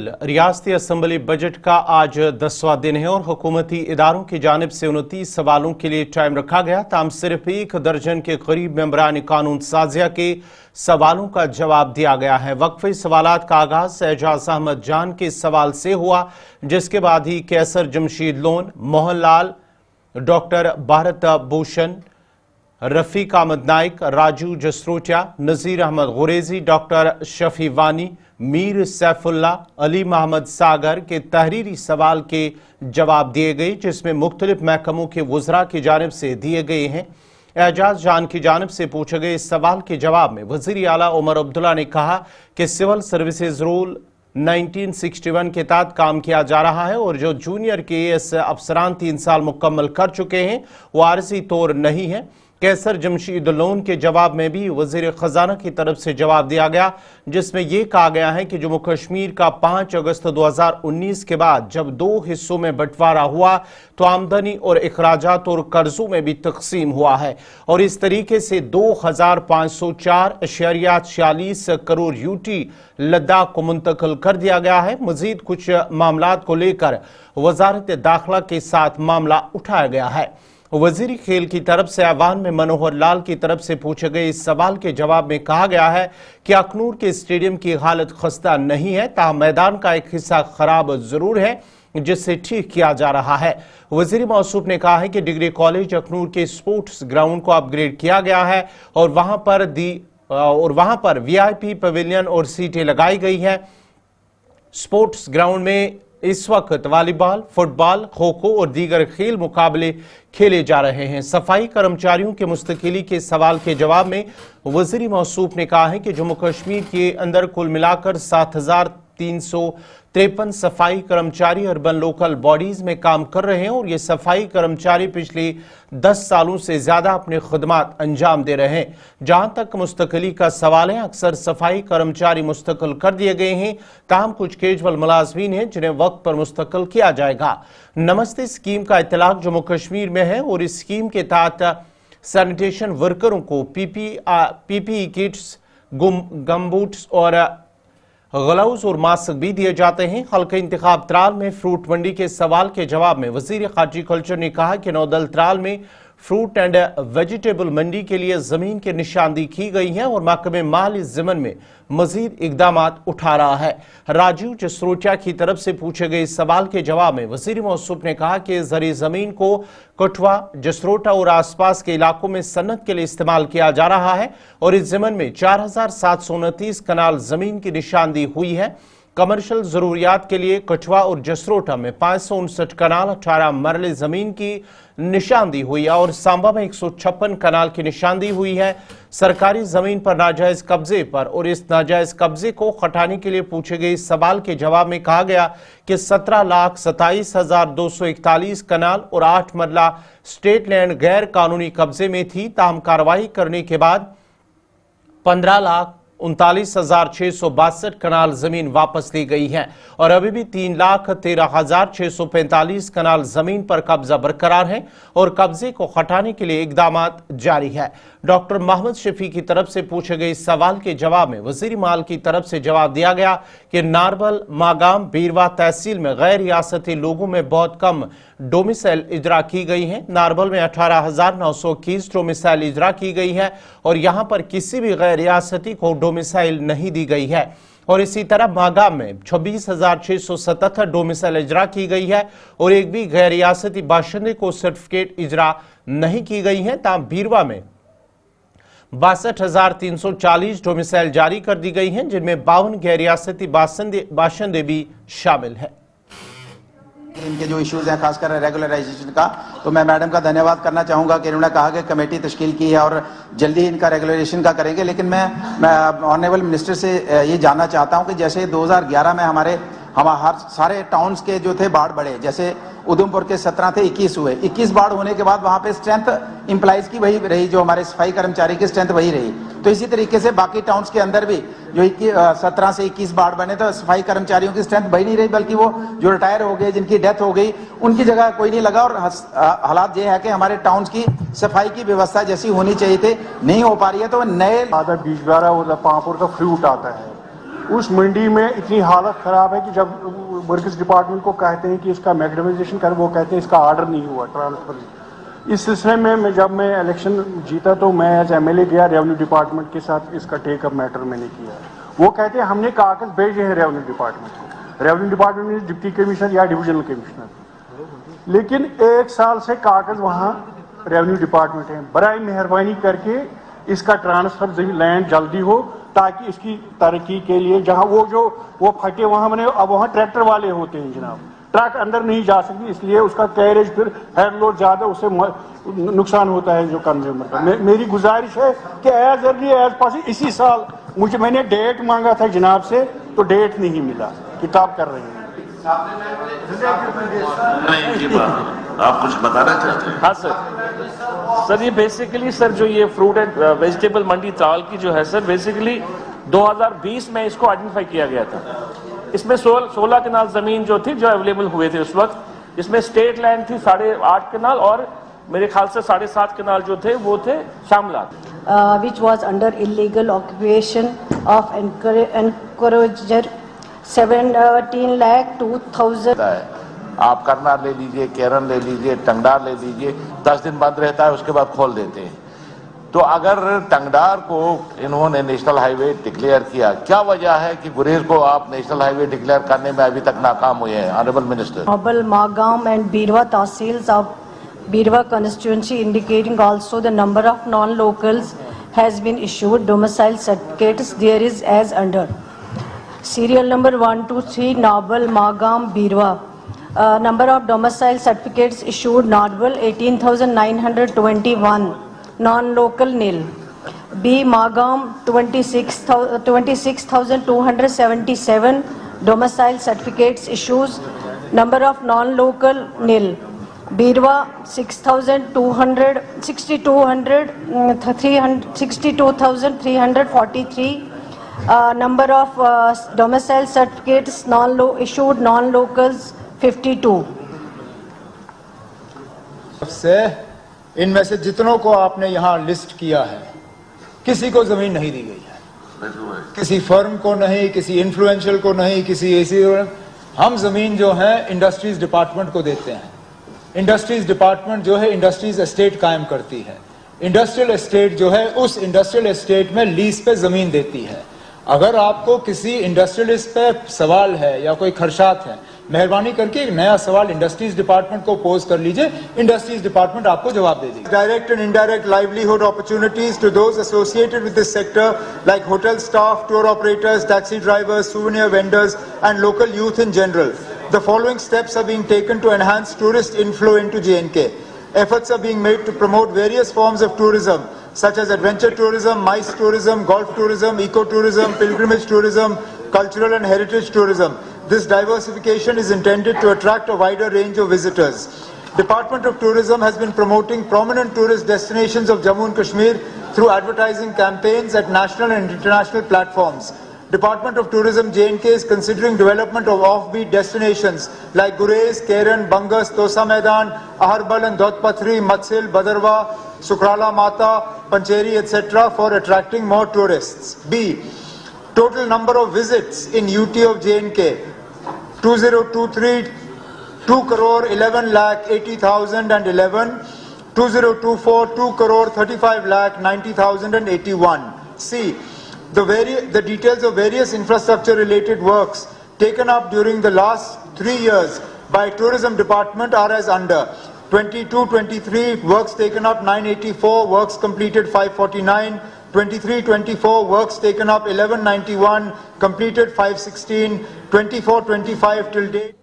रियासती assembly budget का आज 10वां दिन है और हुकूमती इदारों की जानिब से 29 सवालों के लिए टाइम रखा गया। ताहम सिर्फ 1 दर्जन के करीब मेंबरान कानून साजिया के सवालों का जवाब दिया गया है। वक्फी सवालात का आगाज एजाज अहमद जान के सवाल से हुआ, जिसके बाद ही कैसर जमशीद लोन, मोहन लाल, डॉक्टर भारत भूषण, रफीक अहमद नाइक, राजू जसरोटिया, नज़ीर अहमद गुरेजी, डॉक्टर शफी वानी, मीर सैफुल्ला, अली मोहम्मद सागर के तहरीरी सवाल के जवाब दिए गए, जिसमें मुख्तलिफ महकमों के वज़रा की जानिब से दिए गए हैं। एजाज जान की जानिब से पूछे गए इस सवाल के जवाब में वज़ीर आला उमर अब्दुल्ला ने कहा कि सिविल सर्विसेज रूल 1961 के तहत काम किया जा रहा है और जो जूनियर KAS अफसरान 3 साल मुकम्मल कर चुके हैं वो आरजी तौर नहीं है। कैसर जमशीद लोन के जवाब में भी वज़ीर ख़जाना की तरफ से जवाब दिया गया, जिसमें यह कहा गया है कि जम्मू कश्मीर का 5 अगस्त 2019 के बाद जब 2 हिस्सों में बंटवारा हुआ तो आमदनी और अखराजात और कर्जों में भी तकसीम हुआ है और इस तरीके से 2504.46 करोड़ UT लद्दाख को मुंतकिल कर दिया गया है। मजीद कुछ मामलात को लेकर वजारत दाखिला के साथ मामला उठाया गया है। वजीर खेल की तरफ से ऐवान में मनोहर लाल की तरफ से पूछे गए इस सवाल के जवाब में कहा गया है कि अखनूर के स्टेडियम की हालत खस्ता नहीं है, ताहम मैदान का एक हिस्सा खराब जरूर है जिससे ठीक किया जा रहा है। वजीर मौसूफ ने कहा है कि डिग्री कॉलेज अखनूर के स्पोर्ट्स ग्राउंड को अपग्रेड किया गया है और वहां पर VIP पवेलियन और सीटें लगाई गई है। स्पोर्ट्स ग्राउंड में इस वक्त वॉलीबॉल, फुटबॉल, खो खो और दीगर खेल मुकाबले खेले जा रहे हैं। सफाई कर्मचारियों के मुस्तकिली के सवाल के जवाब में वज़ीर मौसूफ ने कहा है कि जम्मू कश्मीर के अंदर कुल मिलाकर 7353 सफाई कर्मचारी अर्बन लोकल बॉडीज में काम कर रहे हैं और ये सफाई कर्मचारी पिछले 10 सालों से ज्यादा अपने खदमात अंजाम दे रहे हैं। जहां तक मुस्तकिली का सवाल है, अक्सर सफाई कर्मचारी मुस्तकिल कर दिए गए हैं, ताहम कुछ कैजुअल मुलाजमीन हैं जिन्हें वक्त पर मुस्तकिल किया जाएगा। नमस्ते स्कीम का इतलाक जम्मू कश्मीर में है और इस स्कीम के तहत सैनिटेशन वर्करों को PPE किट्स, गमबूट्स और ग्लव्स और मास्क भी दिए जाते हैं। हल्का इंतखाब त्राल में फ्रूट मंडी के सवाल के जवाब में वजीर हार्टिकल्चर ने कहा कि नौदल त्राल में फ्रूट एंड वेजिटेबल मंडी के लिए जमीन की निशानदी की गई है और महकमे माल इस ज़मन में मजीद इकदामात उठा रहा है। राजू जसरोटिया की तरफ से पूछे गए सवाल के जवाब में वजीर मौसूफ ने कहा कि ज़री ज़मीन को कठुआ, जसरोटा और आसपास के इलाकों में सन्नत के लिए इस्तेमाल किया जा रहा है और इस ज़मन में 4729 कनाल जमीन की निशानदी हुई है। कमर्शियल जरूरियात के लिए कठुआ और जसरोटा में 559 कनाल 18 मरले जमीन की निशानदी हुई है और सांबा में 156 कनाल की निशानदी हुई है। सरकारी जमीन पर नाजायज कब्जे पर और इस नाजायज कब्जे को हटाने के लिए पूछे गए सवाल के जवाब में कहा गया कि 17,27,241 कनाल और 8 मरला स्टेट लैंड गैर कानूनी कब्जे में थी, ताहम कार्रवाई करने के बाद 15,39,662 कनाल जमीन वापस ली गई है और अभी भी 3,13,645 कनाल जमीन पर कब्जा बरकरार है और कब्जे को हटाने के लिए इकदामात जारी है। डॉक्टर मोहम्मद शफी की तरफ से पूछे गए सवाल के जवाब में वजीर माल की तरफ से जवाब दिया गया कि नारबल, मागाम, बीरवा तहसील में गैर रियासती लोगों में बहुत कम डोमिसाइल इजरा की गई है। नारबल में 18,921 डोमिसाइल इजरा की गई है और यहां पर किसी भी गैर रियासती को डोमिसाइल नहीं दी गई है और इसी तरह मागाम में 26,677 डोमिसाइल इजरा की गई है और एक भी गैर रियासती बाशिंदे को सर्टिफिकेट इजरा नहीं की गई है। ताहम बीरवा में 62,340 डोमिसाइल जारी कर दी गई हैं, जिनमें 52 गैर रियासती बाशिंदे भी शामिल हैं। इनके जो इश्यूज हैं खासकर रेगुलराइजेशन का, तो मैं मैडम का धन्यवाद करना चाहूँगा कि इन्होंने कहा कि कमेटी तश्कील की है और जल्दी इनका रेगुलराइजेशन का करेंगे। लेकिन मैं ऑनरेबल मिनिस्टर से ये जानना चाहता हूँ कि जैसे 2011 में हमारे सारे टाउन्स के जो थे बाढ़ बढ़े, जैसे उधमपुर के 17 थे, 21 हुए। 21 बाढ़ होने के बाद वहाँ पे स्ट्रेंथ इंप्लाइज की वही रही, जो हमारे सफाई कर्मचारी की स्ट्रेंथ वही रही। तो इसी तरीके से बाकी टाउन्स के अंदर भी जो 17 से 21 बाढ़ बने तो सफाई कर्मचारियों की स्ट्रेंथ वही नहीं रही, बल्कि वो जो रिटायर हो गए, जिनकी डेथ हो गई, उनकी जगह कोई नहीं लगा। और हालात ये है कि हमारे टाउन्स की सफाई की व्यवस्था जैसी होनी चाहिए थी नहीं हो पा रही है। तो नए बीजवारा और पापुर का फ्रूट आता है उस मंडी में इतनी हालत ख़राब है कि जब वर्कर्स डिपार्टमेंट को कहते हैं कि इसका मैग्नेटाइजेशन कर, वो कहते हैं इसका ऑर्डर नहीं हुआ ट्रांसफर। इस सिलसिले में जब मैं इलेक्शन जीता तो मैं एज MLA गया रेवेन्यू डिपार्टमेंट के साथ, इसका टेक अप मैटर मैंने किया। वो कहते हैं हमने कागज भेजे हैं रेवेन्यू डिपार्टमेंट को, रेवेन्यू डिपार्टमेंट में डिप्टी कमिश्नर या डिविजनल कमिश्नर, लेकिन 1 साल से कागज वहाँ रेवेन्यू डिपार्टमेंट है। बराए मेहरबानी करके इसका ट्रांसफर लैंड जल्दी हो ताकि इसकी तरक्की के लिए, जहाँ वो फटे वहाँ मैंने, अब वहाँ ट्रैक्टर वाले होते हैं जनाब, ट्रक अंदर नहीं जा सकती, इसलिए उसका कैरेज फिर हेड लोड ज़्यादा, उससे नुकसान होता है जो कंज्यूमर का। मेरी गुजारिश है कि एज अर्ली एज पॉसिबल इसी साल, मैंने डेट मांगा था जनाब से तो डेट नहीं मिला, किताब कर रहे हैं। आप कुछ बताना चाहते हैं? हाँ सर, ये बेसिकली सर जो ये फ्रूट एंड वेजिटेबल मंडी त्राल की जो है सर, बेसिकली 2020 में इसको आइडेंटिफाई किया गया था। इसमें 16 कनाल जमीन जो थी जो अवेलेबल हुए थे उस वक्त, इसमें स्टेट लैंड थी 8.5 कनाल और मेरे ख्याल से 7.5 कनाल जो थे वो थे शामलात, which was under illegal occupation of encourager 17 lakh 2,000। आप करनाल ले लीजिए, केरन ले लीजिए, टंगडार ले लीजिए, 10 दिन बंद रहता है, उसके बाद खोल देते हैं। तो अगर टंगडार को इन्होंने नेशनल हाईवे डिक्लेयर किया, क्या वजह है कि गुरेज को आप नेशनल हाईवे डिक्लेयर करने में अभी तक नाकाम हुए हैं honourable minister? Nobel, Magam and Birwa Tahsils of Birwa constituency, indicating also the number of non-locals has been issued domicile certificates. There is as under. Serial number 123 Nobel, Magam, Birwa. Number of domicile certificates issued Nobel 18,921, non-local nil. B. Magam 26,277 domicile certificates issues. Number of non-local nil. Birwa 62,343. Number of domicile certificates issued non-locals 52. से इनमें से जितनों को आपने यहाँ list किया है, किसी को जमीन नहीं दी गई है, किसी फर्म को नहीं, किसी इन्फ्लुएंशियल को नहीं, किसी ऐसी। हम जमीन जो है इंडस्ट्रीज डिपार्टमेंट को देते हैं। इंडस्ट्रीज डिपार्टमेंट जो है इंडस्ट्रीज एस्टेट कायम करती है। इंडस्ट्रियल एस्टेट जो है उस इंडस्ट्रियल एस्टेट में लीज पे जमीन देती है। अगर आपको किसी इंडस्ट्रियलिस्ट पे सवाल है या कोई खदशात है, मेहरबानी करके एक नया सवाल इंडस्ट्रीज डिपार्टमेंट को पोज कर लीजिए, इंडस्ट्रीज डिपार्टमेंट आपको जवाब दे देगी। Direct and indirect livelihood opportunities to those associated with this sector like hotel staff, tour operators, taxi drivers, souvenir vendors and local youth in general. The following steps are being taken to enhance tourist inflow into J&K. Efforts are being made to promote various forms of tourism such as adventure tourism, MICE tourism, golf tourism, eco-tourism, pilgrimage tourism, cultural and heritage tourism. This diversification is intended to attract a wider range of visitors. Department of Tourism has been promoting prominent tourist destinations of Jammu and Kashmir through advertising campaigns at national and international platforms. Department of Tourism J&K is considering development of offbeat destinations like Gurez, Keran, Bangas, Tosa Maidan, Aharbal and Dodpatri, Matsil, Badarwa, Sukrala Mata, Pancheri, etc. for attracting more tourists. B. Total number of visits in UT of J&K 2023 2 crore 11 lakh 80,011, 2024 2 crore 35 lakh 90,081. C. The details of various infrastructure related works taken up during the last 3 years by Tourism Department are as under. 22-23 works taken up 984, works completed 549, 23-24 works taken up 1191, completed 516, 24-25 till date.